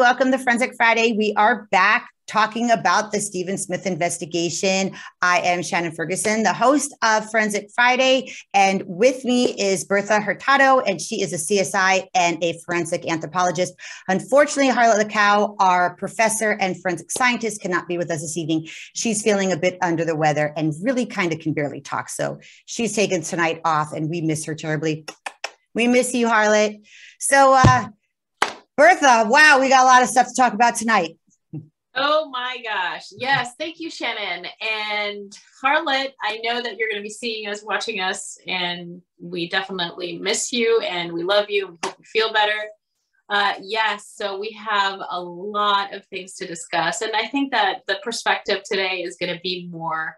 Welcome to Forensic Friday. We are back talking about the Stephen Smith investigation. I am Shannon Ferguson, the host of Forensic Friday, and with me is Bertha Hurtado, and she is a CSI and a forensic anthropologist. Unfortunately, Harlotte LeCow, our professor and forensic scientist, cannot be with us this evening. She's feeling a bit under the weather and really kind of can barely talk, so she's taken tonight off, and we miss her terribly. We miss you, Harlotte. So, Bertha, wow, we got a lot of stuff to talk about tonight. Oh my gosh. Yes. Thank you, Shannon. And Harlotte, I know that you're going to be seeing us, watching us, and we definitely miss you and we love you. We hope you feel better. Yes. So we have a lot of things to discuss. And I think that the perspective today is going to be more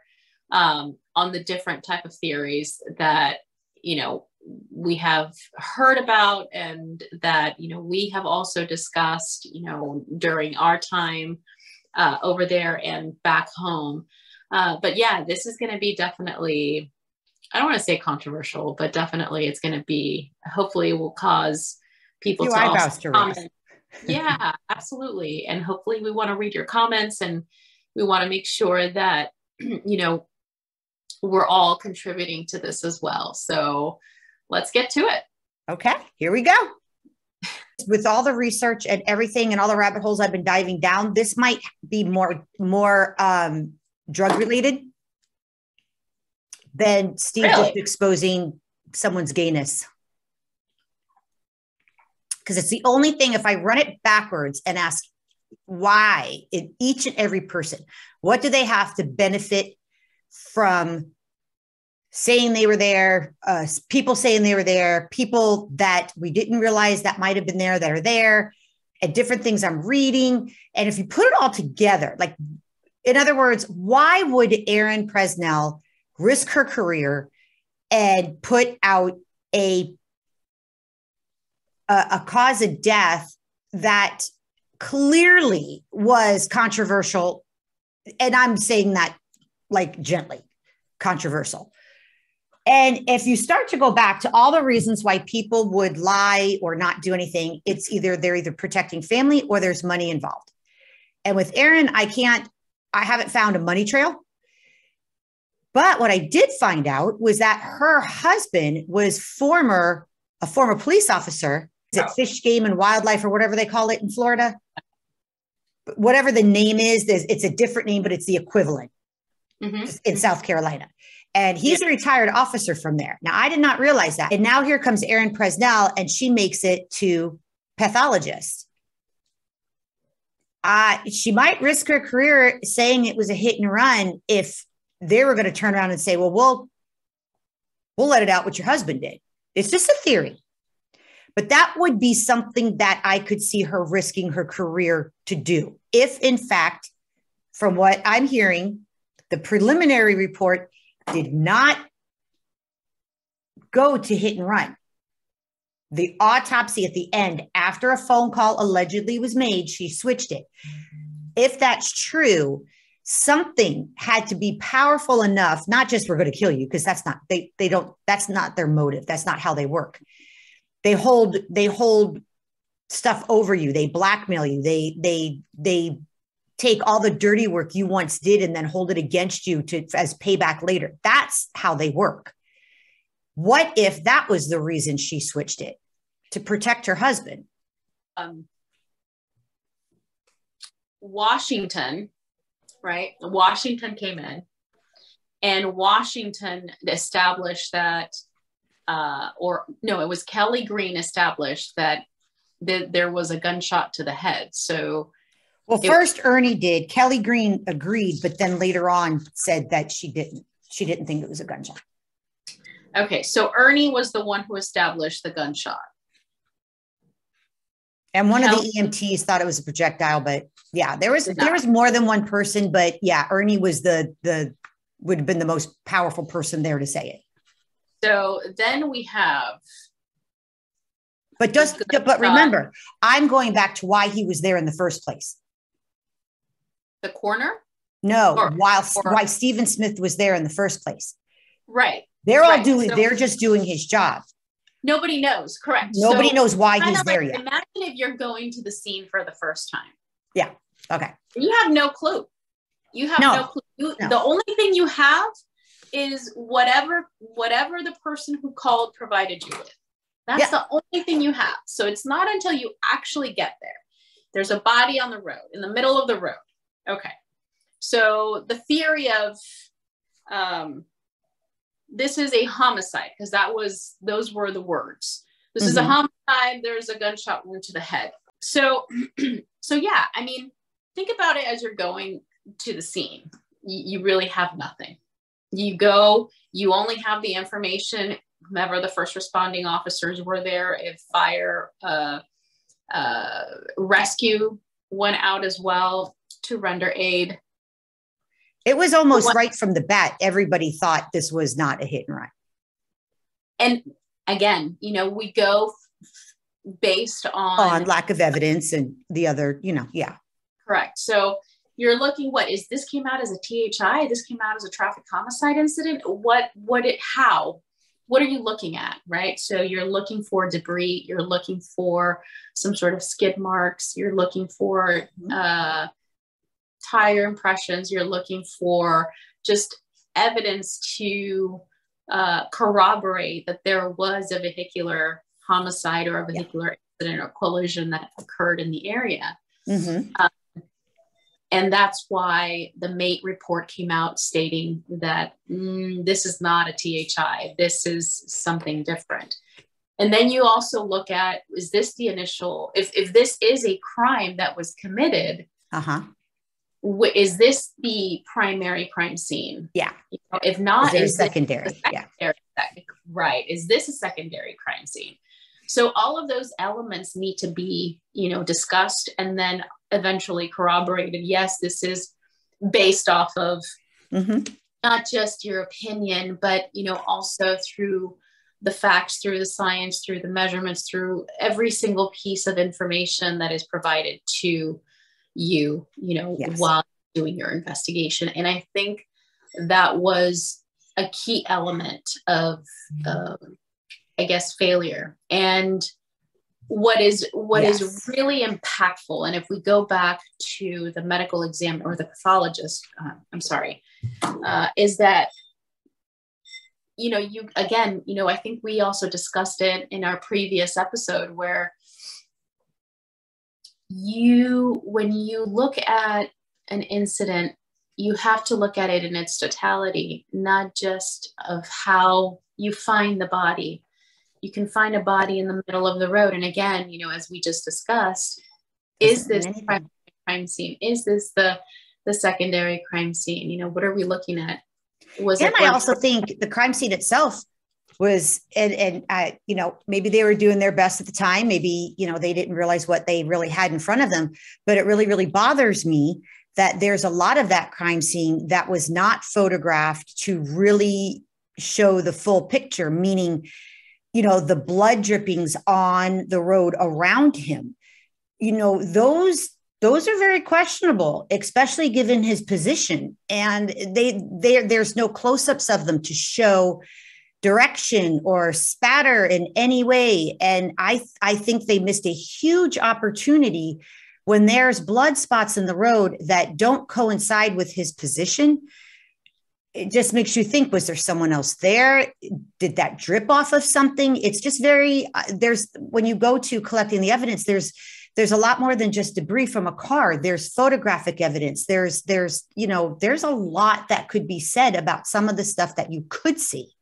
on the different type of theories that, we have heard about and that, we have also discussed, during our time over there and back home. But yeah, this is going to be definitely, I don't want to say controversial, but definitely it's going to be, hopefully will cause people to also comment. Yeah, absolutely. And hopefully we want to read your comments and we want to make sure that, we're all contributing to this as well. So let's get to it. Okay, here we go. With all the research and everything and all the rabbit holes I've been diving down, this might be more drug related than Steve just exposing someone's gayness. Because it's the only thing, if I run it backwards and ask why in each and every person, what do they have to benefit from saying they were there, people saying they were there, people that we didn't realize that might have been there that are there, and different things I'm reading. And if you put it all together, like, in other words, why would Erin Presnell risk her career and put out a cause of death that clearly was controversial? And I'm saying that like gently, controversial. And if you start to go back to all the reasons why people would lie or not do anything, they're either protecting family or there's money involved. And with Erin, I haven't found a money trail. But what I did find out was that her husband was a former police officer at Fish, Game and Wildlife, or whatever they call it in Florida. Whatever the name is, it's a different name, but it's the equivalent in South Carolina. And he's a retired officer from there. Now, I did not realize that. And now here comes Erin Presnell, and she makes it to pathologist. She might risk her career saying it was a hit and run if they were going to turn around and say, well, we'll let it out what your husband did. It's just a theory. But that would be something that I could see her risking her career to do. If, in fact, from what I'm hearing, the preliminary report did not go to hit and run. The autopsy at the end, after a phone call allegedly was made, she switched it. If that's true, something had to be powerful enough, not just we're going to kill you, because that's not, that's not their motive. That's not how they work. They hold stuff over you. They blackmail you. They take all the dirty work you once did and then hold it against you as payback later. That's how they work. What if that was the reason she switched it? To protect her husband? Washington, right? Washington came in and Washington established that, it was Kelly Green established that there was a gunshot to the head. So, well, first Ernie did. Kelly Green agreed, but then later on said that she didn't. She didn't think it was a gunshot. Okay, so Ernie was the one who established the gunshot. And one of the EMTs thought it was a projectile, but yeah, there was more than one person, but yeah, Ernie was would have been the most powerful person there to say it. So then we have but remember, I'm going back to why he was there in the first place. The coroner? No, why Stephen Smith was there in the first place. Right. They're just doing his job. Nobody knows. Correct. Nobody knows why he's there yet. Imagine if you're going to the scene for the first time. Yeah. Okay. You have no clue. You have no clue. The only thing you have is whatever the person who called provided you with. That's the only thing you have. So it's not until you actually get there. There's a body on the road, in the middle of the road. Okay. So the theory of this is a homicide, because those were the words. This is a homicide. There's a gunshot wound to the head. So yeah, I mean, think about it as you're going to the scene. You really have nothing. You go, you only have the information. Whomever the first responding officers were there, if fire, rescue went out as well to render aid. It was almost right from the bat. Everybody thought this was not a hit and run. And again, we go based on lack of evidence and the other, yeah. Correct. So you're looking, this came out as a THI? This came out as a traffic homicide incident? How? What are you looking at, right? So you're looking for debris. You're looking for some sort of skid marks. You're looking for tire impressions. You're looking for just evidence to corroborate that there was a vehicular homicide or a vehicular accident or collision that occurred in the area. And that's why the MATE report came out stating that this is not a THI. This is something different. And then you also look at, is this the initial, if this is a crime that was committed, is this the primary crime scene? Yeah. If not, is secondary? Right. Is this a secondary crime scene? So all of those elements need to be, discussed and then eventually corroborated. Yes, this is based off of not just your opinion, but, also through the facts, through the science, through the measurements, through every single piece of information that is provided to you, while doing your investigation. And I think that was a key element of, failure. And what is really impactful, and if we go back to the medical exam or the pathologist, is that, I think we also discussed it in our previous episode where when you look at an incident, you have to look at it in its totality, not just of how you find the body. You can find a body in the middle of the road. And again, as we just discussed, is this the primary crime scene? Is this the secondary crime scene? What are we looking at? I also think the crime scene itself was, and maybe they were doing their best at the time. Maybe, they didn't realize what they really had in front of them, but it really, really bothers me that there's a lot of that crime scene that was not photographed to really show the full picture, meaning, the blood drippings on the road around him, those are very questionable, especially given his position. And there's no close-ups of them to show direction or spatter in any way. And I think they missed a huge opportunity when there's blood spots in the road that don't coincide with his position. It just makes you think, was there someone else there? Did that drip off of something? It's just very, when you go to collecting the evidence, there's a lot more than just debris from a car. There's photographic evidence. There's a lot that could be said about some of the stuff that you could see.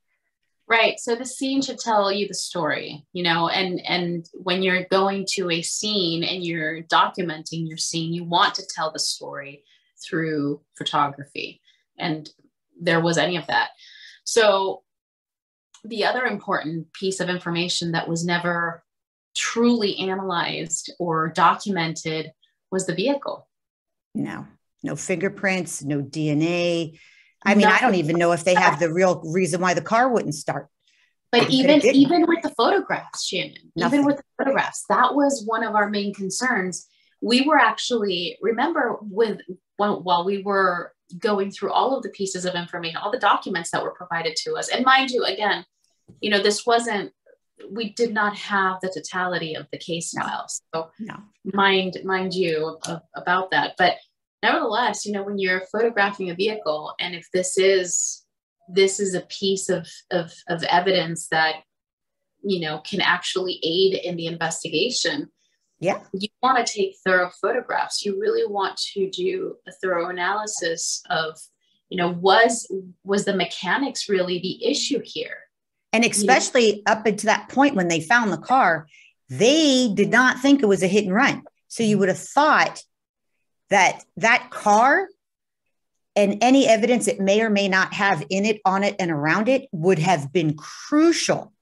Right. So the scene should tell you the story, and when you're going to a scene and you're documenting your scene, you want to tell the story through photography. And there was any of that. So the other important piece of information that was never truly analyzed or documented was the vehicle. No fingerprints, no DNA. I mean, I don't even know if they have the real reason why the car wouldn't start. But But even with the photographs, Shannon, nothing. even with the photographs, that was one of our main concerns. We were actually, remember while we were going through all of the pieces of information, all the documents that were provided to us. And mind you, again, this wasn't, we did not have the totality of the case files. So mind you about that. But nevertheless, when you're photographing a vehicle, and if this is a piece of evidence that, can actually aid in the investigation, you want to take thorough photographs. You really want to do a thorough analysis of, was the mechanics really the issue here? And especially up until that point when they found the car, they did not think it was a hit and run. So you would have thought that car and any evidence it may or may not have in it, on it, and around it would have been crucial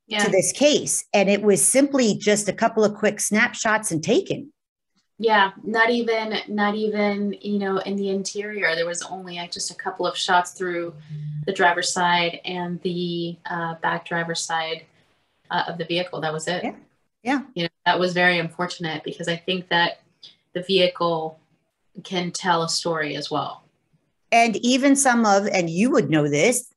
to this case. And it was simply just a couple of quick snapshots and taken. Yeah, not even, in the interior. There was only just a couple of shots through the driver's side and the back driver's side of the vehicle. That was it. Yeah. That was very unfortunate, because I think that the vehicle can tell a story as well. And even and you would know this,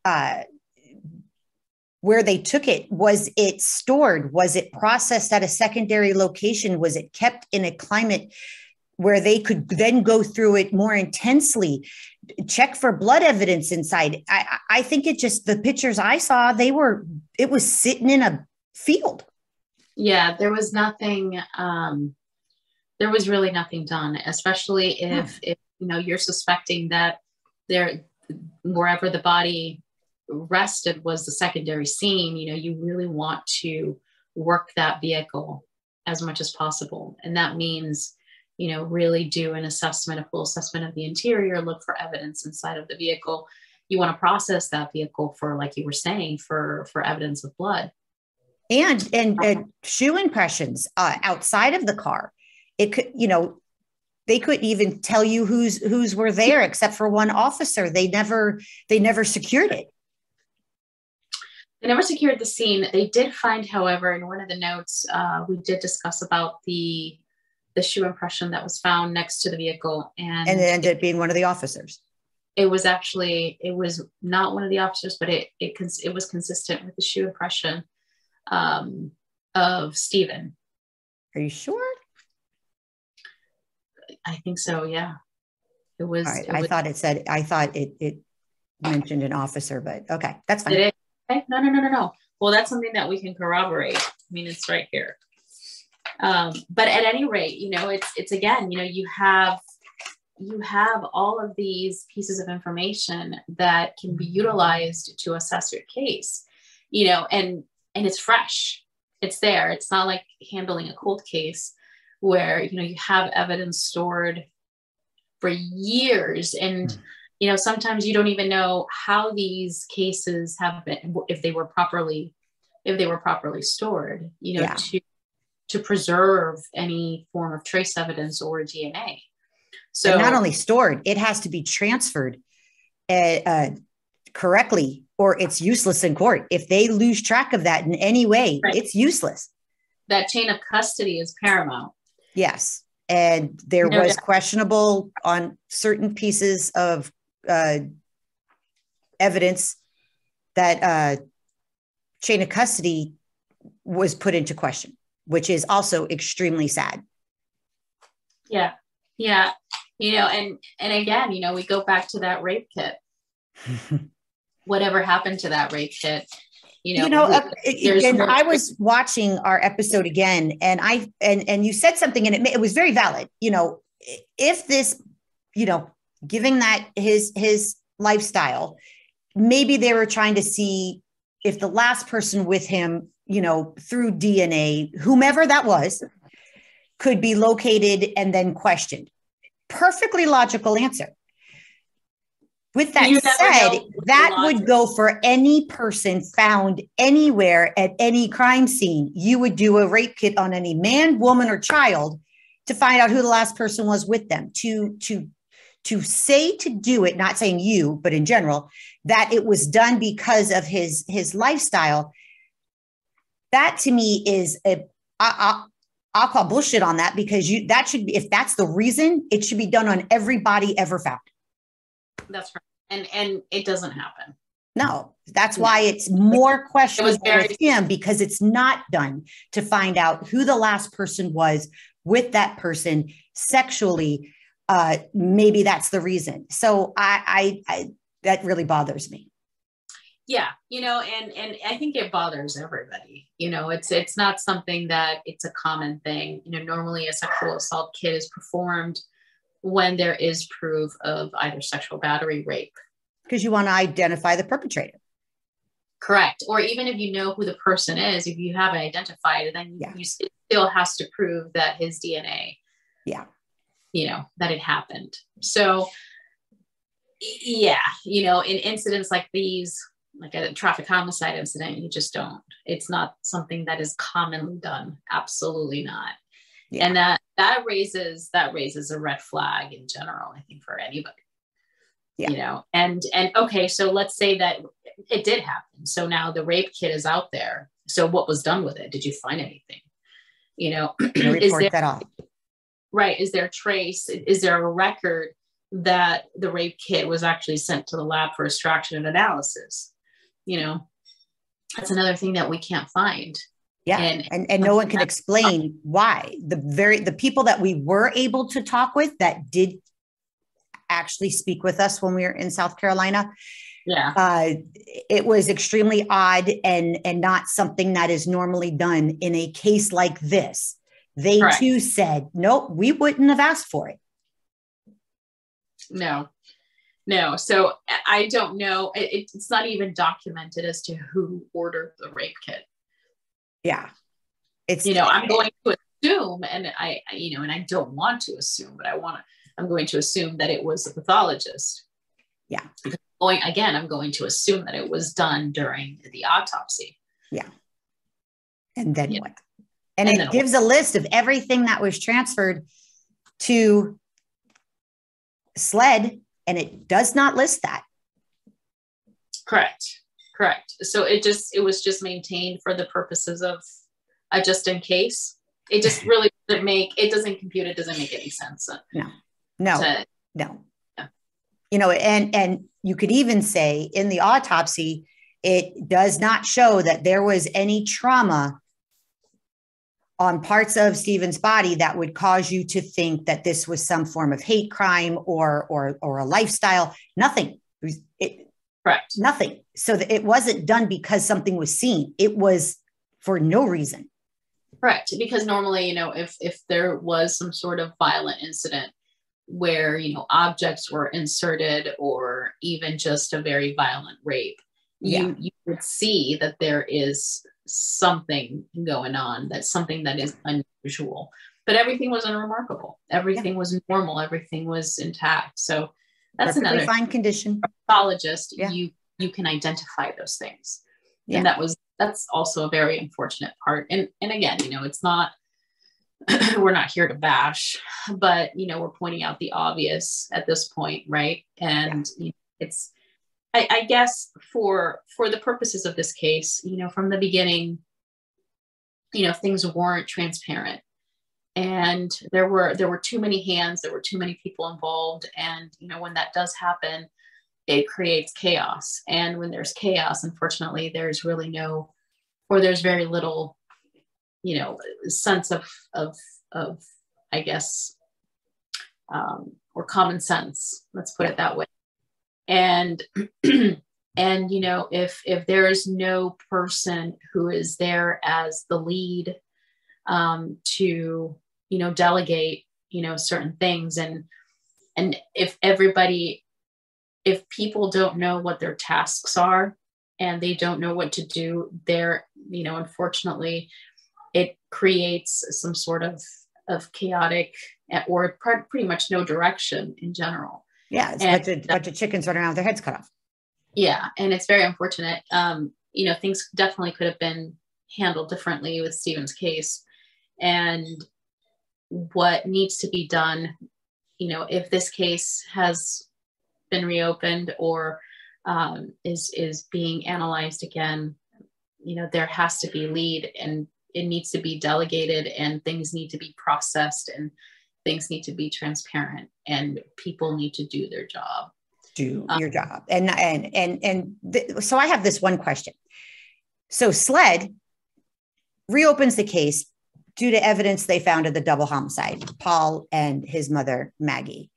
where they took it, was it stored? Was it processed at a secondary location? Was it kept in a climate where they could then go through it more intensely, check for blood evidence inside? I think the pictures I saw, it was sitting in a field. Yeah, there was nothing, there was really nothing done, especially if you're suspecting that wherever the body rested was the secondary scene. You really want to work that vehicle as much as possible. And that means, really do a full assessment of the interior, look for evidence inside of the vehicle. You want to process that vehicle for, like you were saying, for evidence of blood. And shoe impressions outside of the car. It could, they couldn't even tell you who's were there except for one officer. They never secured it. They never secured the scene. They did find, however, in one of the notes, we did discuss about the shoe impression that was found next to the vehicle. And it ended up being one of the officers. It was not one of the officers, but it was consistent with the shoe impression of Stephen. Are you sure? I think so. Yeah. It was. All right. I thought it mentioned an officer, but okay, that's fine. Did it? Okay. No. Well, that's something that we can corroborate. I mean, it's right here. But at any rate, it's again, you have all of these pieces of information that can be utilized to assess your case, and it's fresh. It's there. It's not like handling a cold case where, you have evidence stored for years. And, sometimes you don't even know how these cases have been, if they were properly stored, to preserve any form of trace evidence or DNA. So, and not only stored, it has to be transferred correctly, or it's useless in court. If they lose track of that in any way, It's useless. That chain of custody is paramount. Yes. And there was questionable on certain pieces of evidence that chain of custody was put into question, which is also extremely sad. Yeah. Yeah. And again, we go back to that rape kit. Whatever happened to that rape kit? And I was watching our episode again, and you said something, and it was very valid. If this, giving that his lifestyle, maybe they were trying to see if the last person with him, through DNA, whomever that was, could be located and then questioned. Perfectly logical answer. With that said, that would go for any person found anywhere at any crime scene. You would do a rape kit on any man, woman, or child to find out who the last person was with them, to to say to do it, not saying you, but in general, that it was done because of his lifestyle, that to me is I'll call bullshit on that, because that should be, if that's the reason, it should be done on every body ever found. That's right. And it doesn't happen. No, that's why it's more questionable with him, because it's not done to find out who the last person was with that person sexually. Maybe that's the reason. So I that really bothers me. Yeah, and I think it bothers everybody. It's not something that it's a common thing. Normally a sexual assault kit is performed when there is proof of either sexual battery, rape. Because you want to identify the perpetrator. Correct. Or even if you know who the person is, if you haven't identified it, then you still has to prove that his DNA, that it happened. So yeah, in incidents like these, like a traffic homicide incident, you just don't, it's not something that is commonly done. Absolutely not. Yeah. And that raises a red flag in general, I think, for anybody. Yeah. And okay, so let's say that it did happen. So now the rape kit is out there. So what was done with it? Did you find anything? Report that off. Right. Is there trace? Is there a record that the rape kit was actually sent to the lab for extraction and analysis? That's another thing that we can't find. Yeah. And no one can explain why. The people that we were able to talk with that did actually speak with us when we were in South Carolina. Yeah. It was extremely odd and not something that is normally done in a case like this. They Correct. Too said, nope, we wouldn't have asked for it. No. So I don't know. It's not even documented as to who ordered the rape kit. Yeah. It's, I'm going to assume, and and I don't want to assume, but I'm going to assume that it was a pathologist. Yeah. I'm going to assume that it was done during the autopsy. Yeah. And then what? And it gives a list of everything that was transferred to SLED, and it does not list that. Correct. So it was just maintained for the purposes of just in case. It just really doesn't make any sense. No. And you could even say in the autopsy, it does not show that there was any trauma on parts of Stephen's body that would cause you to think that this was some form of hate crime or a lifestyle. Nothing. Correct. Nothing. So that it wasn't done because something was seen. It was for no reason. Correct. Because normally, if there was some sort of violent incident where, objects were inserted, or even just a very violent rape, you would see that there is something going on, that's something that is unusual. But everything was unremarkable. Everything was normal. Everything was intact. So that's perfectly another fine condition. Pathologist, you can identify those things. And that's also a very unfortunate part. And again, it's not, we're not here to bash, but we're pointing out the obvious at this point, right? And it's, I guess for the purposes of this case, from the beginning, things weren't transparent, and there were too many hands, there were too many people involved, and when that does happen, it creates chaos. And when there's chaos, unfortunately, there's very little, sense of I guess, or common sense. Let's put it that way. And if there is no person who is there as the lead to delegate certain things, and if people don't know what their tasks are and they don't know what to do, unfortunately it creates some sort of chaotic or pretty much no direction in general. Yeah, it's a bunch of chickens running around with their heads cut off. Yeah, and it's very unfortunate. Things definitely could have been handled differently with Stephen's case. And what needs to be done if this case has been reopened or is being analyzed again, there has to be lead, and it needs to be delegated, and things need to be processed, and things need to be transparent, and people need to do their job. Do your job. So I have this one question. So SLED reopens the case due to evidence they found of the double homicide, Paul and his mother, Maggie.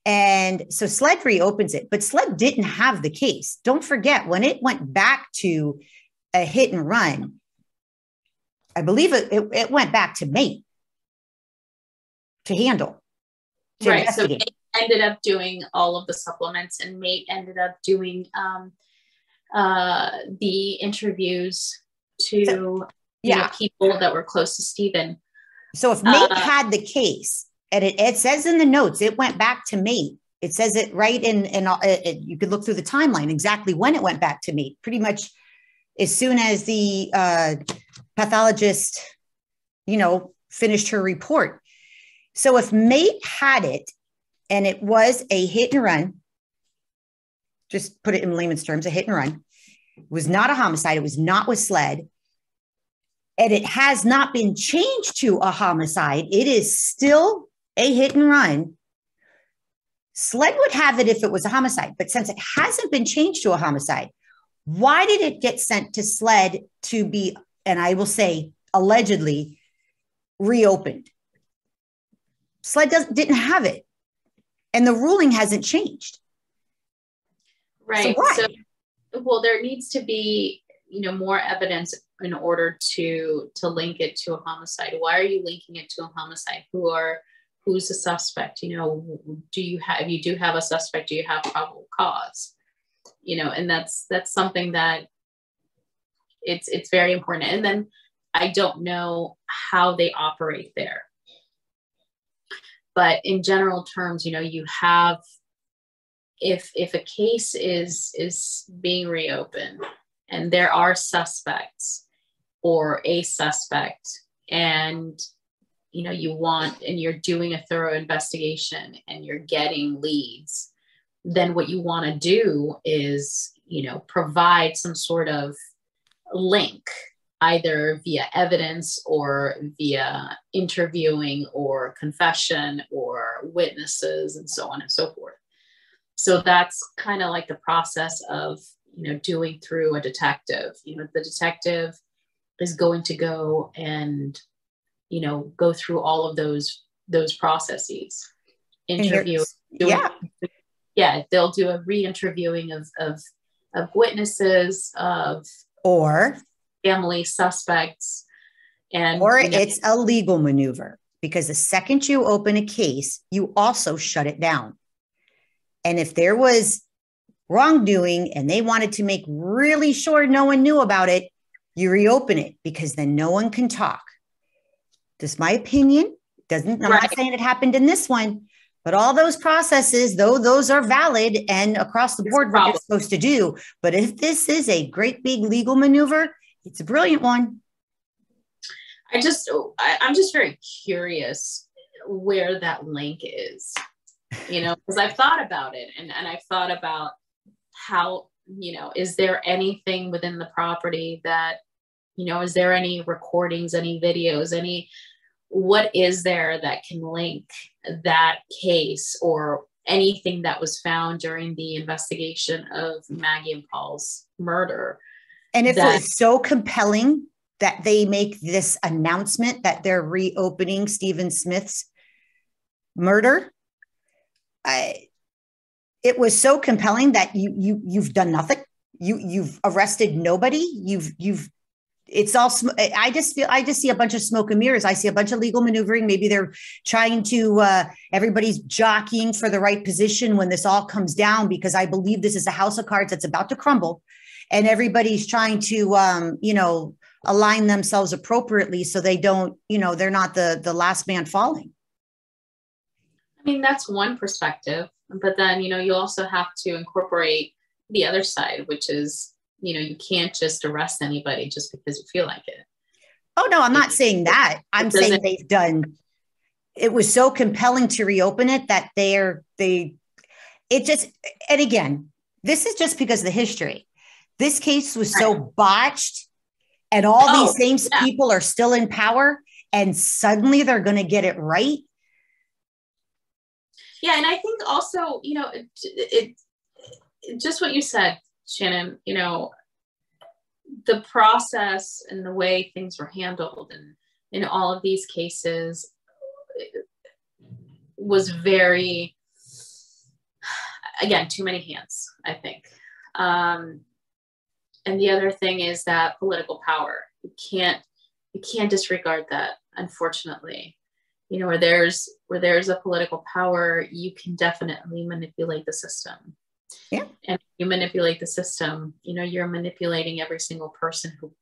And so SLED reopens it, but SLED didn't have the case. Don't forget, when it went back to a hit and run, I believe it went back to Mate to handle. Right. So Mate ended up doing all of the supplements, and Mate ended up doing the interviews to people that were close to Stephen. So if Mate had the case, and it says in the notes, it went back to Mate. It says it right in you could look through the timeline exactly when it went back to Mate. Pretty much as soon as the pathologist, finished her report. So if Mate had it, and it was a hit and run, just put it in layman's terms, a hit and run, it was not a homicide. It was not with SLED. And it has not been changed to a homicide. It is still a hit and run. SLED would have it if it was a homicide, but since it hasn't been changed to a homicide, why did it get sent to SLED to be, and I will say allegedly, reopened? SLED didn't have it, and the ruling hasn't changed. Right. So well, there needs to be, more evidence in order to link it to a homicide. Why are you linking it to a homicide? Who's the suspect? If you do have a suspect, do you have probable cause? And that's something that it's very important. And then I don't know how they operate there, but in general terms, you have, if a case is being reopened and there are suspects or a suspect, and you're doing a thorough investigation and you're getting leads, then what you want to do is, provide some sort of link, either via evidence or via interviewing or confession or witnesses and so on and so forth. So that's kind of like the process of, doing through a detective. The detective is going to go and, go through all of those processes. Interview. They'll do a re-interviewing of witnesses, or family suspects, or it's a legal maneuver, because the second you open a case, you also shut it down. And if there was wrongdoing and they wanted to make really sure no one knew about it, you reopen it, because then no one can talk. Just my opinion. I'm not saying it happened in this one, but all those processes, though those are valid and across the board what you're supposed to do. But if this is a great big legal maneuver, it's a brilliant one. I'm just very curious where that link is, because I've thought about it, and I've thought about how, is there anything within the property that, is there any recordings, any videos, what is there that can link that case or anything that was found during the investigation of Maggie and Paul's murder? And if it's so compelling that they make this announcement that they're reopening Stephen Smith's murder, it was so compelling that you've done nothing. You've arrested nobody. It's all, I just see a bunch of smoke and mirrors. I see a bunch of legal maneuvering. Maybe they're trying to, everybody's jockeying for the right position when this all comes down, because I believe this is a house of cards that's about to crumble, and everybody's trying to, align themselves appropriately so they don't, they're not the last man falling. I mean, that's one perspective, but then, you also have to incorporate the other side, which is, you can't just arrest anybody just because you feel like it. Oh, no, I'm not saying that. I'm saying they've done it was so compelling to reopen it that it just, and again, this is just because of the history. This case was so botched, and all these same people are still in power, and suddenly they're going to get it right. Yeah. And I think also, you know, it just what you said, Shannon, you know, the process and the way things were handled and in all of these cases was very, again, too many hands, I think. And the other thing is that political power, you can't disregard that, unfortunately. You know, where there's a political power, you can definitely manipulate the system. Yeah. And if you manipulate the system, you know, you're manipulating every single person who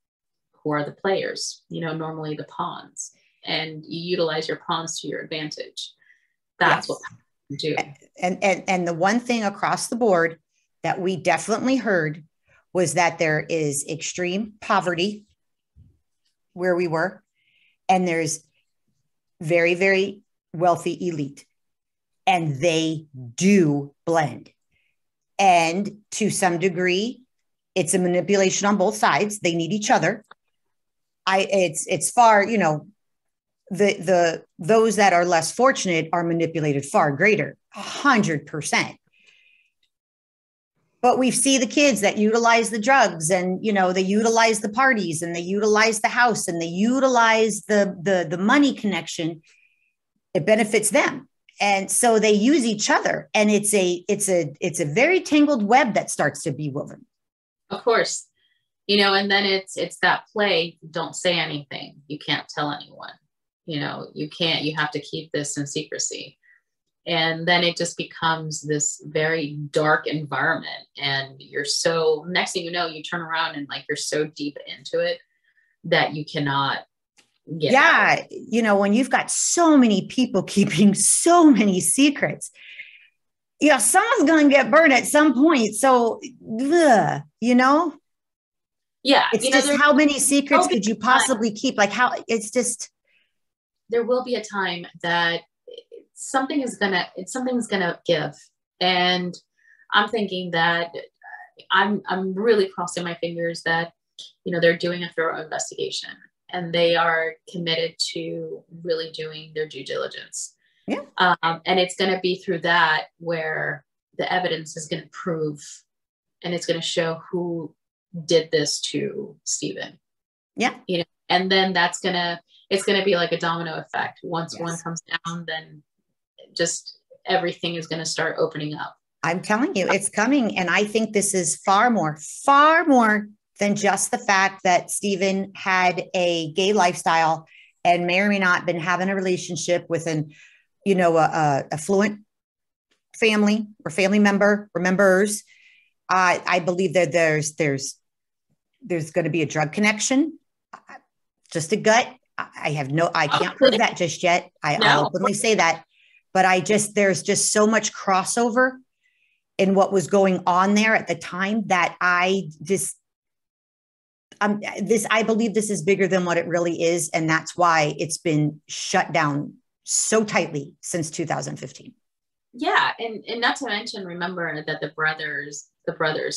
are the players, you know, normally the pawns, and you utilize your pawns to your advantage. That's what you do. And the one thing across the board that we definitely heard was that there is extreme poverty where we were, and there's very, very wealthy elite, and they do blend. And to some degree, it's a manipulation on both sides. They need each other. It's far, you know, those that are less fortunate are manipulated far greater, 100%. But we see the kids that utilize the drugs, and, you know, they utilize the parties, and they utilize the house, and they utilize the money connection. It benefits them. And so they use each other, and it's a very tangled web that starts to be woven. Of course, you know, and then it's that play. Don't say anything. You can't tell anyone. You know, you have to keep this in secrecy. And then it just becomes this very dark environment. And next thing you know, you turn around and like, you're so deep into it that you cannot get out. You know, when you've got so many people keeping so many secrets, you know, someone's going to get burned at some point. So, you know, it's just how many secrets could you possibly keep? Like there will be a time that something's gonna give. And I'm thinking that I'm really crossing my fingers that, you know, they're doing a thorough investigation and they are committed to really doing their due diligence. Yeah. And it's going to be through that where the evidence is going to prove, and it's going to show who did this to Stephen. Yeah. You know, and then it's going to be like a domino effect. Once one comes down, then just everything is going to start opening up. I'm telling you, it's coming. And I think this is far more than just the fact that Stephen had a gay lifestyle and may or may not been having a relationship with an, you know, a affluent family or family member or members. I believe that there's going to be a drug connection, just a gut. I can't prove that just yet. I'll openly say that, but there's just so much crossover in what was going on there at the time that I believe this is bigger than what it really is. And that's why it's been shut down so tightly since 2015. Yeah. And not to mention, remember that the brothers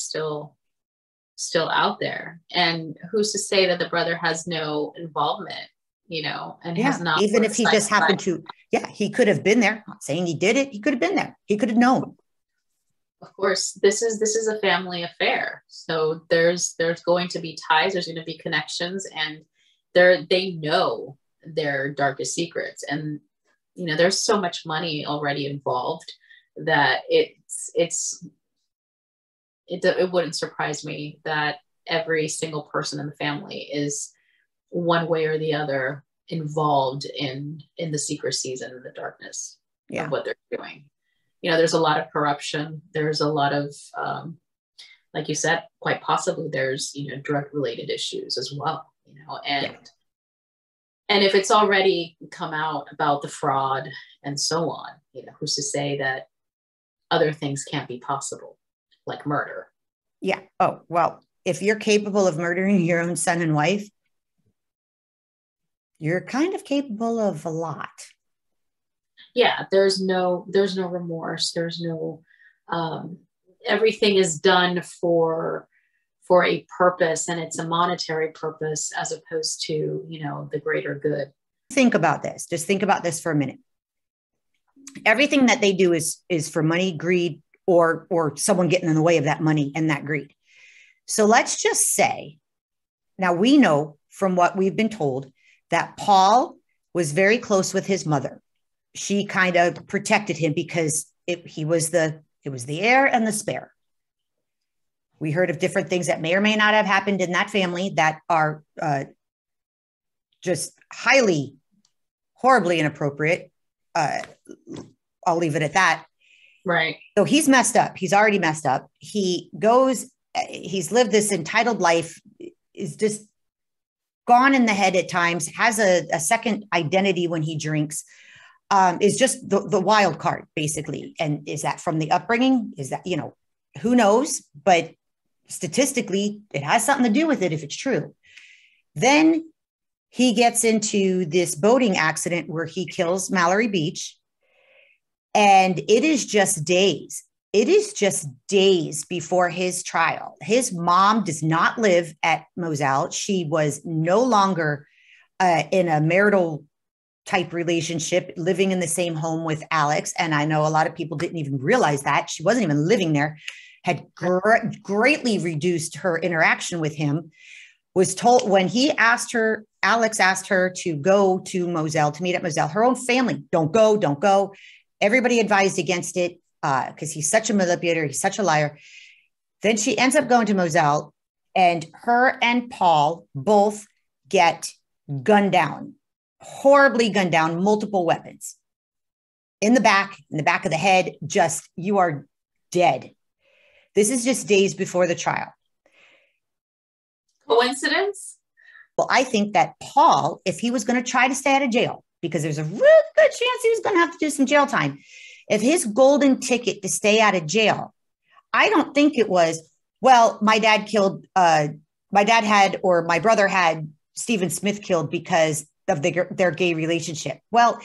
still out there, and who's to say that the brother has no involvement, you know, and has not, even if he just happened to, he could have been there. I'm not saying he did it. He could have been there. He could have known. Of course, this is a family affair. So there's going to be ties, there's going to be connections, and they know their darkest secrets. And, you know, there's so much money already involved that it wouldn't surprise me that every single person in the family is one way or the other involved in the secrecies and in the darkness of what they're doing. You know, there's a lot of corruption. There's a lot of, like you said, quite possibly there's, you know, drug related issues as well, you know, and if it's already come out about the fraud and so on, you know, who's to say that other things can't be possible, like murder? Yeah. Oh, well, if you're capable of murdering your own son and wife, you're kind of capable of a lot. Yeah, there's no remorse. There's no, um, everything is done for a purpose, and it's a monetary purpose as opposed to, the greater good. Think about this. Just think about this for a minute. Everything that they do is for money, greed, or someone getting in the way of that money and that greed. So let's just say, now we know from what we've been told that Paul was very close with his mother. She kind of protected him because it was the heir and the spare. We heard of different things that may or may not have happened in that family that are just highly, horribly inappropriate. I'll leave it at that. Right. So he's messed up. He's already messed up. He's lived this entitled life, is just gone in the head at times, has a second identity when he drinks, is just the wild card, basically. And is that from the upbringing? Is that, who knows? But statistically, it has something to do with it if it's true. Then he gets into this boating accident where he kills Mallory Beach. And it is just days. It is just days before his trial. His mom does not live at Moselle. She was no longer in a marital type relationship, living in the same home with Alex. And I know a lot of people didn't even realize that. She wasn't even living there, had greatly reduced her interaction with him. Was told when Alex asked her to go to Moselle, to meet at Moselle, her own family, don't go. Everybody advised against it because he's such a manipulator. He's such a liar. Then she ends up going to Moselle, and her and Paul both get gunned down, horribly gunned down, multiple weapons in the back of the head. Just, you are dead. This is just days before the trial. Coincidence? Well, I think that Paul, if he was going to try to stay out of jail, because there's a really good chance he was going to have to do some jail time, if his golden ticket to stay out of jail, I don't think it was, well, my dad had, or my brother had Stephen Smith killed because of their gay relationship. Well,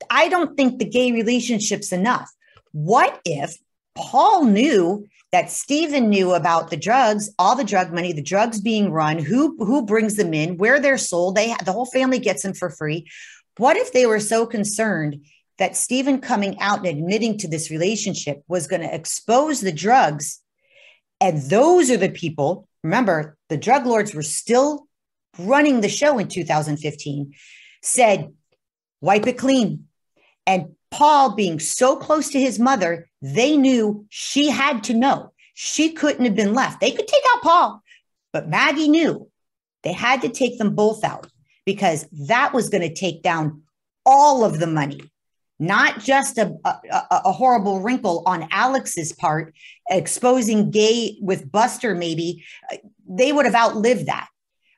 I don't think the gay relationship's enough. What if Paul knew that Stephen knew about the drugs, all the drug money, the drugs being run, who brings them in, where they're sold, the whole family gets them for free. What if they were so concerned that Stephen coming out and admitting to this relationship was going to expose the drugs? And those are the people, remember, the drug lords were still running the show in 2015, said, wipe it clean. And Paul being so close to his mother, they knew she had to know. She couldn't have been left. They could take out Paul, but Maggie knew they had to take them both out because that was going to take down all of the money, not just a horrible wrinkle on Alex's part, exposing gay with Buster maybe. They would have outlived that.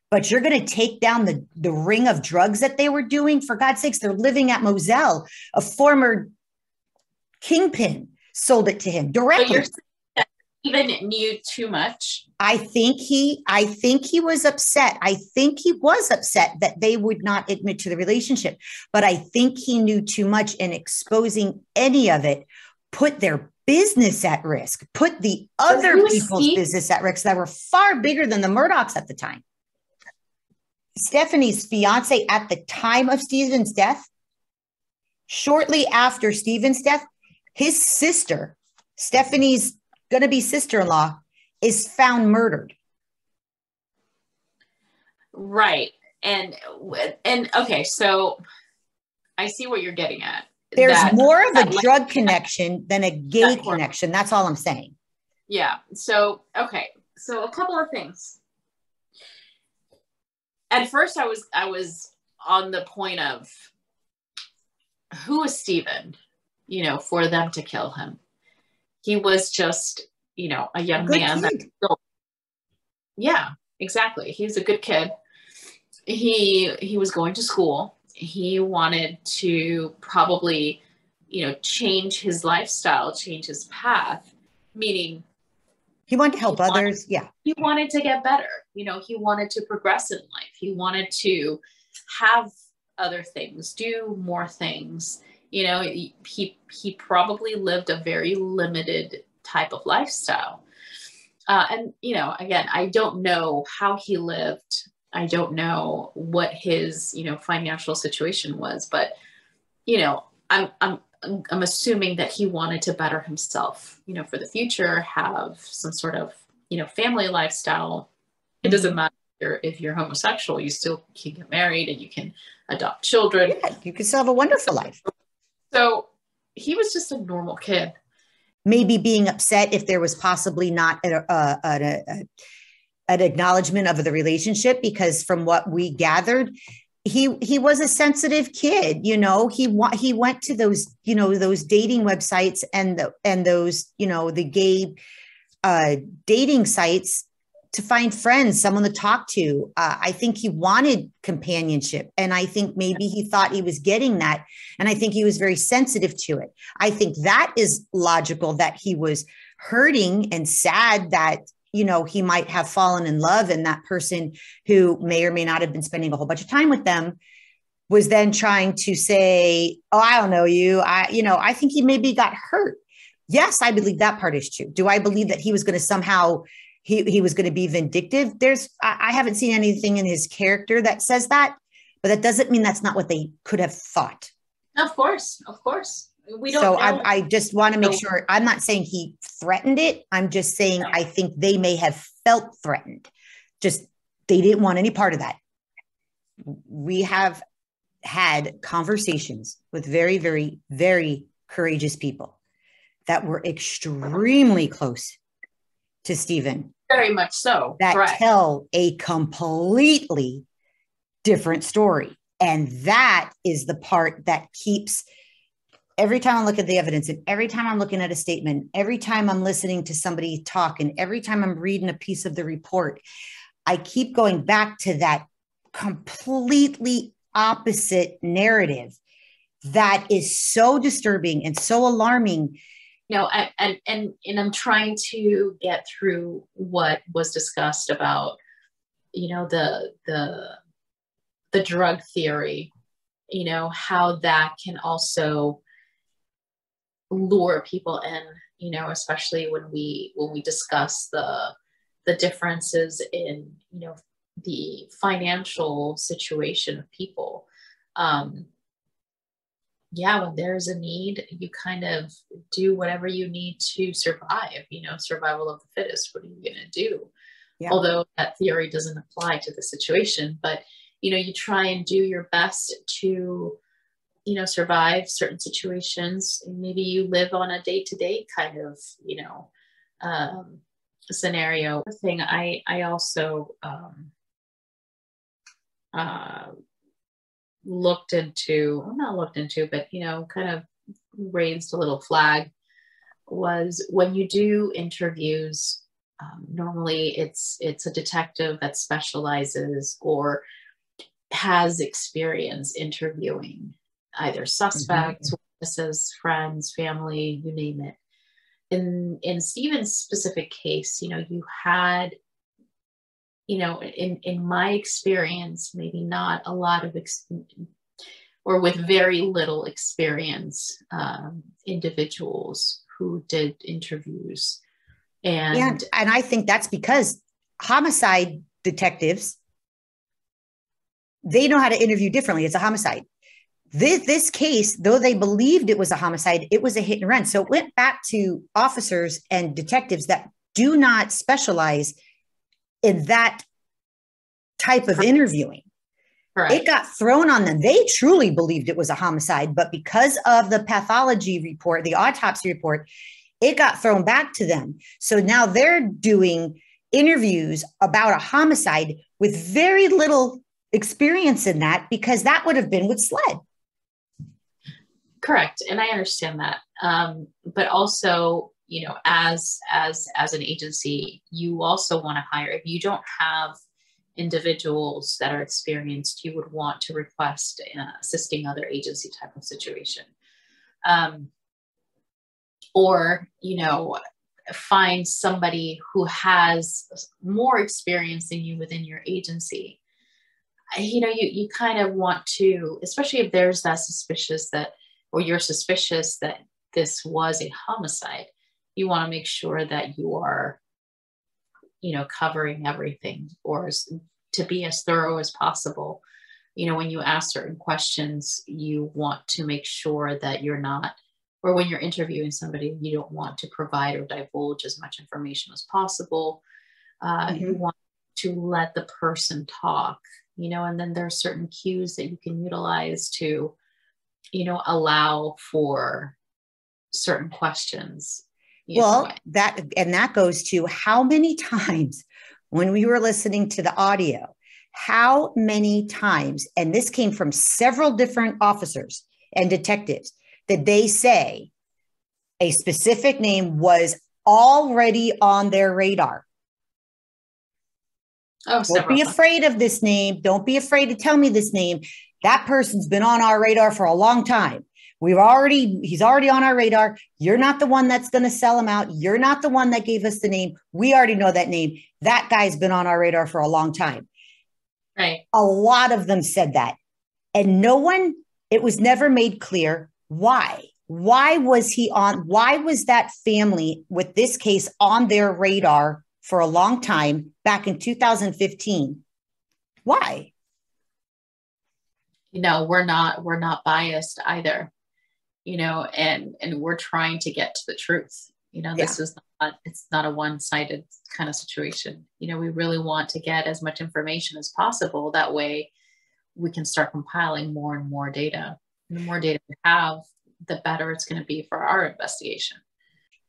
But you're going to take down the ring of drugs that they were doing? For God's sakes, they're living at Moselle. A former kingpin sold it to him directly. But you're saying that Stephen knew too much? I think he was upset. I think he was upset that they would not admit to the relationship. But I think he knew too much, and exposing any of it put their business at risk, put the other people's business at risk that were far bigger than the Murdochs at the time. Stephanie's fiance at the time of Stephen's death, shortly after Stephen's death, his sister, Stephanie's going to be sister-in-law, is found murdered. Right. And okay, so I see what you're getting at. There's more of a drug connection than a gay connection. That's all I'm saying. Yeah. So, okay. So a couple of things. At first I was on the point of who is Stephen, for them to kill him. He was just, a young man. Yeah, exactly. He's a good kid. He was going to school. He wanted to probably, change his lifestyle, change his path, meaning he wanted to help others. Yeah. He wanted to get better. He wanted to progress in life. He wanted to have other things, do more things. You know, he probably lived a very limited type of lifestyle. And, you know, again, I don't know how he lived. I don't know what his, you know, financial situation was, but, you know, I'm assuming that he wanted to better himself, you know, for the future, have some sort of, you know, family lifestyle. It doesn't matter if you're homosexual, you still can get married and you can adopt children. Yeah, you can still have a wonderful life. So he was just a normal kid. Maybe being upset if there was possibly not an acknowledgement of the relationship, because from what we gathered, he was a sensitive kid. You know, he went to those, you know, those dating websites and those, you know, the gay dating sites to find friends, someone to talk to. I think he wanted companionship. And I think maybe he thought he was getting that. And I think he was very sensitive to it. I think that is logical, that he was hurting and sad that, you know, he might have fallen in love, and that person who may or may not have been spending a whole bunch of time with them was then trying to say, oh, I don't know you. I think he maybe got hurt. Yes, I believe that part is true. Do I believe that he was going to somehow he was going to be vindictive? I haven't seen anything in his character that says that, but that doesn't mean that's not what they could have thought. Of course. We don't so know. I just want to make sure, I'm not saying he threatened it. I'm just saying, I think they may have felt threatened. Just, they didn't want any part of that. We have had conversations with very, very, very courageous people that were extremely close to Stephen. Very much so. That Correct. tell a completely different story. And that is the part that keeps, every time I look at the evidence, and every time I'm looking at a statement, every time I'm listening to somebody talk, and every time I'm reading a piece of the report, I keep going back to that completely opposite narrative that is so disturbing and so alarming. You know, and I'm trying to get through what was discussed about, you know, the drug theory, you know, how that can also lure people in, you know, especially when we discuss the differences in, you know, the financial situation of people. Yeah, when there's a need, you kind of do whatever you need to survive, you know, survival of the fittest. What are you going to do? Yeah. Although that theory doesn't apply to the situation, but, you know, you try and do your best to, you know, survive certain situations. Maybe you live on a day-to-day kind of, you know, scenario. The thing I also not looked into, but, you know, kind of raised a little flag, was when you do interviews, normally it's a detective that specializes or has experience interviewing either suspects, witnesses, friends, family, you name it. In Stephen's specific case, you know, you had, you know, in my experience, maybe not a lot of or with very little experience, individuals who did interviews. And I think that's because homicide detectives, they know how to interview differently. It's a homicide. This case, though they believed it was a homicide, it was a hit and run. So it went back to officers and detectives that do not specialize in that type of interviewing. Correct. It got thrown on them. They truly believed it was a homicide, but because of the pathology report, the autopsy report, it got thrown back to them. So now they're doing interviews about a homicide with very little experience in that, because that would have been with SLED. Correct. And I understand that. But also, you know, as an agency, you also want to hire, if you don't have individuals that are experienced, you would want to request assisting other agency type of situation. Or, you know, find somebody who has more experience than you within your agency. You know, you kind of want to, especially if there's that suspicious that or you're suspicious that this was a homicide, you want to make sure that you are, covering everything, or to be as thorough as possible. When you ask certain questions, you want to make sure that you're not, or when you're interviewing somebody, you don't want to provide or divulge as much information as possible. You want to let the person talk, and then there are certain cues that you can utilize to, allow for certain questions. Well, that goes to how many times when we were listening to the audio, how many times, and this came from several different officers and detectives, that they say a specific name was already on their radar. Oh, don't be afraid of this name. Don't be afraid to tell me this name. That person's been on our radar for a long time. He's already on our radar. You're not the one that's going to sell him out. You're not the one that gave us the name. We already know that name. That guy's been on our radar for a long time. Right. A lot of them said that. And it was never made clear why. Why was that family with this case on their radar for a long time back in 2015? Why? We're not biased either, and we're trying to get to the truth. This is it's not a one-sided kind of situation. We really want to get as much information as possible. That way we can start compiling more and more data. And the more data we have, the better it's going to be for our investigation.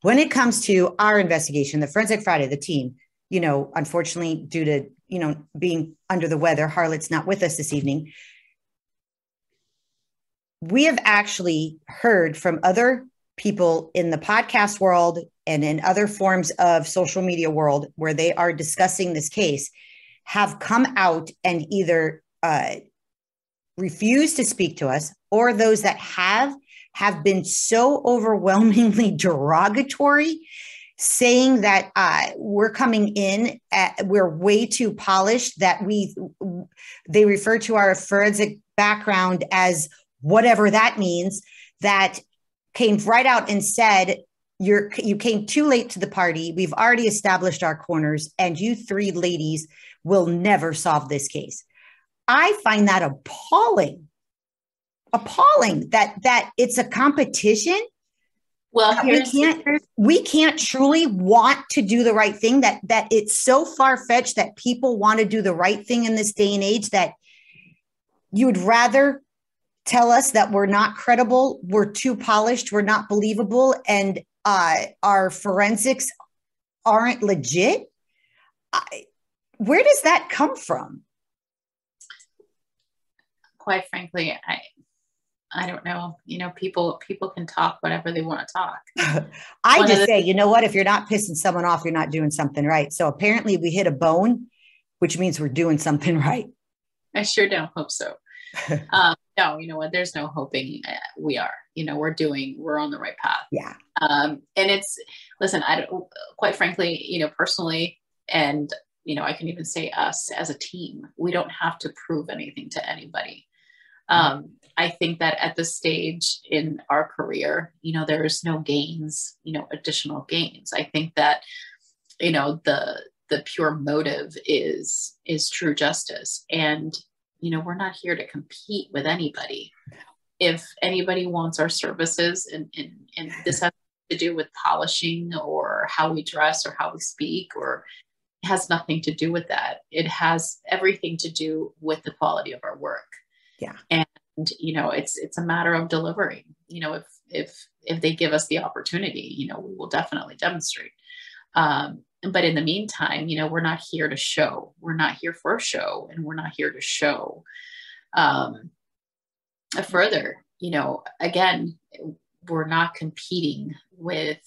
When it comes to our investigation, the Forensic Friday, the team, unfortunately, due to, being under the weather, Harlot's not with us this evening. We have actually heard from other people in the podcast world and in other forms of social media world where they are discussing this case, have come out and either refused to speak to us, or those that have been so overwhelmingly derogatory, saying that we're coming in, we're way too polished, that they refer to our forensic background as whatever that means, that came right out and said, you came too late to the party. We've already established our corners, and you three ladies will never solve this case. I find that appalling that it's a competition. Well, we can't truly want to do the right thing, that it's so far-fetched that people want to do the right thing in this day and age, that you would rather tell us that we're not credible, we're too polished, we're not believable, and our forensics aren't legit. Where does that come from? Quite frankly, I don't know. People can talk whatever they want to talk. I just say, you know what? If you're not pissing someone off, you're not doing something right. So apparently we hit a bone, which means we're doing something right. I sure don't hope so. No, you know what? There's no hoping. We are, we're on the right path. Yeah. And listen, quite frankly, personally, and, I can even say us as a team, we don't have to prove anything to anybody. I think that at this stage in our career, there's no gains, additional gains. I think that, the pure motive is true justice. And, we're not here to compete with anybody. If anybody wants our services, and this has to do with polishing or how we dress or how we speak, or it has nothing to do with that. It has everything to do with the quality of our work. Yeah. And, it's a matter of delivering. If they give us the opportunity, we will definitely demonstrate. But in the meantime, we're not here to show. We're not here for a show, and we're not here to show. Further, again, we're not competing with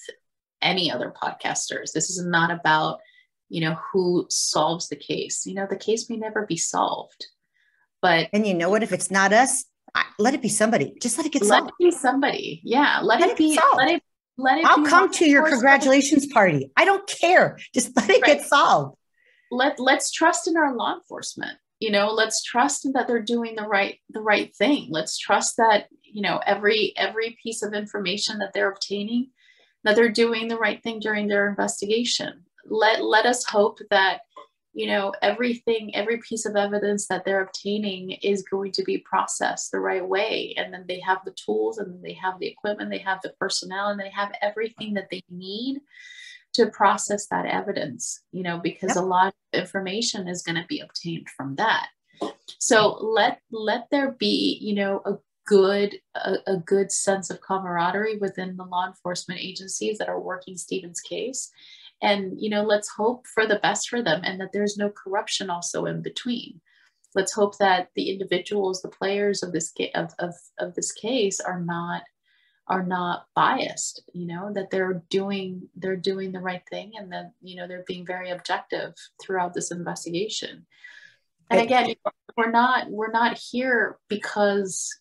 any other podcasters. This is not about, who solves the case. The case may never be solved. But and you know what? If it's not us, let it be somebody. Just let it get solved. Let it be somebody. Yeah. Let it be solved. I'll come to your congratulations party. I don't care. Just let it get solved. Let's trust in our law enforcement. Let's trust that they're doing the right thing. Let's trust that, every piece of information that they're obtaining, that they're doing the right thing during their investigation. Let us hope that, every piece of evidence that they're obtaining is going to be processed the right way. And then they have the tools, and then they have the equipment, they have the personnel, and they have everything that they need to process that evidence, because a lot of information is going to be obtained from that. So let there be, a good sense of camaraderie within the law enforcement agencies that are working Stephen's case. And, let's hope for the best for them, and that there's no corruption also in between. Let's hope that the individuals, the players of this of this case are not biased, that they're doing the right thing, and that, they're being very objective throughout this investigation. And again, we're not here because,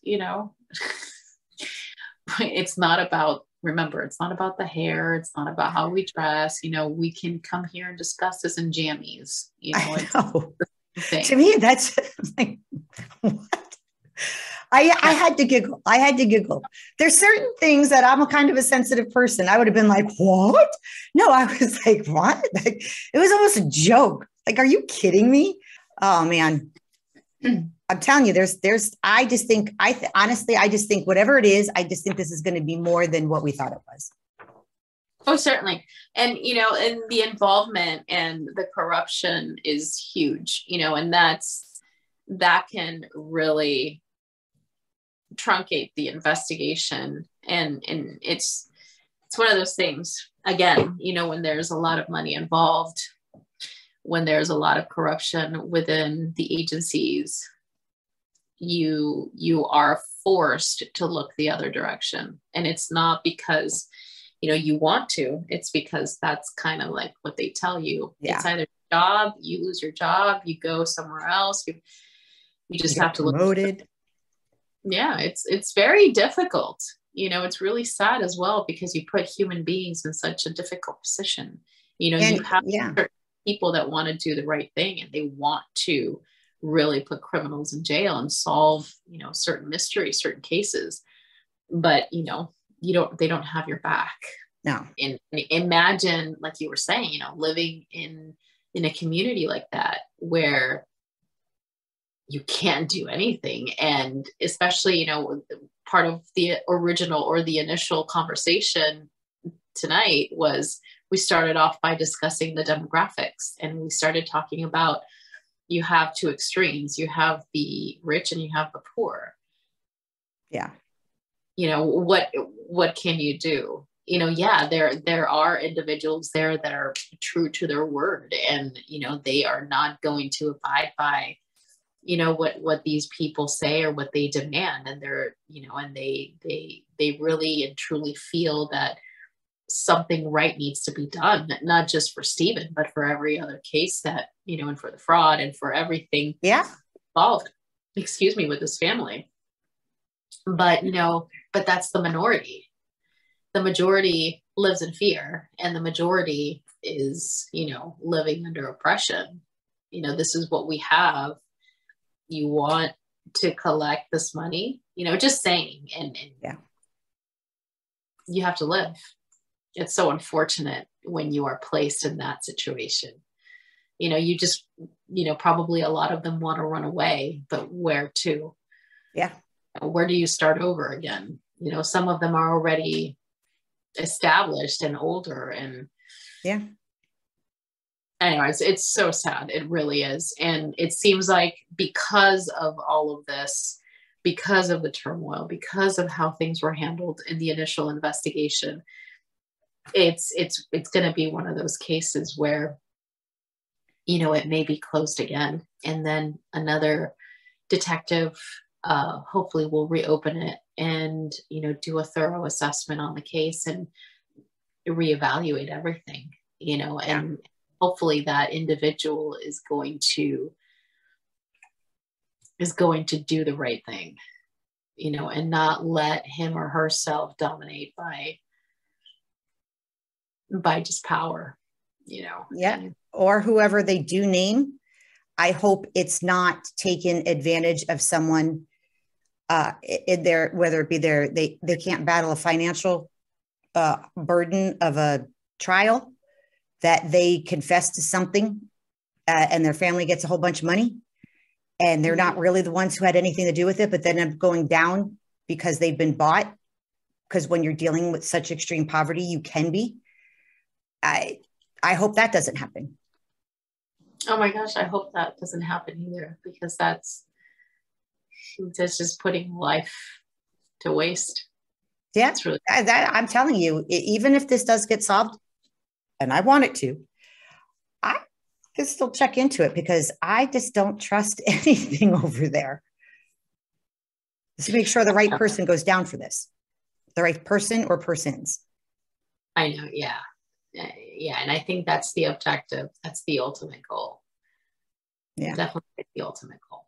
it's not about, remember, it's not about the hair. It's not about how we dress. We can come here and discuss this in jammies. I know. To me, that's like, what? I had to giggle. There's certain things that I'm a kind of a sensitive person. I would have been like, what? No, I was like, what? Like, it was almost a joke. Like, are you kidding me? Oh man. I'm telling you, honestly, I just think whatever it is, I just think this is going to be more than what we thought it was. Oh, certainly. And, and the involvement and the corruption is huge, and that can really truncate the investigation. And it's one of those things, again, when there's a lot of money involved, when there's a lot of corruption within the agencies, you are forced to look the other direction. And it's not because, you want to, it's because that's kind of like what they tell you. Yeah. It's either your job, you lose your job, you go somewhere else, you just have to look promoted. Yeah, it's very difficult. It's really sad as well, because you put human beings in such a difficult position. You have people that want to do the right thing, and they want to really put criminals in jail and solve, certain mysteries, certain cases, but they don't have your back. No. And imagine, like you were saying, living in a community like that, where you can't do anything. And especially, part of the original or the initial conversation tonight was, we started off by discussing the demographics, and we started talking about, you have two extremes. You have the rich and you have the poor. Yeah. What can you do? There are individuals there that are true to their word, and, they are not going to abide by, what these people say or what they demand. And they're, and they really and truly feel that something right needs to be done, not just for Stephen, but for every other case that, and for the fraud and for everything involved, with this family. But, but that's the minority. The majority lives in fear, and the majority is, living under oppression. This is what we have. You want to collect this money, just saying, and you have to live. It's so unfortunate when you are placed in that situation. You just, probably a lot of them want to run away, but where to? Yeah. Where do you start over again? Some of them are already established and older, and anyways, it's so sad. It really is. And it seems like, because of all of this, because of the turmoil, because of how things were handled in the initial investigation, it's going to be one of those cases where, it may be closed again, and then another detective hopefully will reopen it and, do a thorough assessment on the case and reevaluate everything, and hopefully that individual is going to do the right thing, and not let him or herself dominate by just power, or whoever they do name. I hope it's not taking advantage of someone in their, whether it be their, they can't battle a financial burden of a trial, that they confess to something and their family gets a whole bunch of money and they're not really the ones who had anything to do with it, but then end up going down because they've been bought. Because when you're dealing with such extreme poverty, you can be. I hope that doesn't happen. Oh my gosh, I hope that doesn't happen either, because that's just putting life to waste. Yeah, really- I'm telling you, even if this does get solved, and I want it to, I can still check into it because I just don't trust anything over there. Just make sure the right person goes down for this, the right person or persons. I know, yeah. Yeah, and I think that's the objective. That's the ultimate goal. Yeah, definitely the ultimate goal.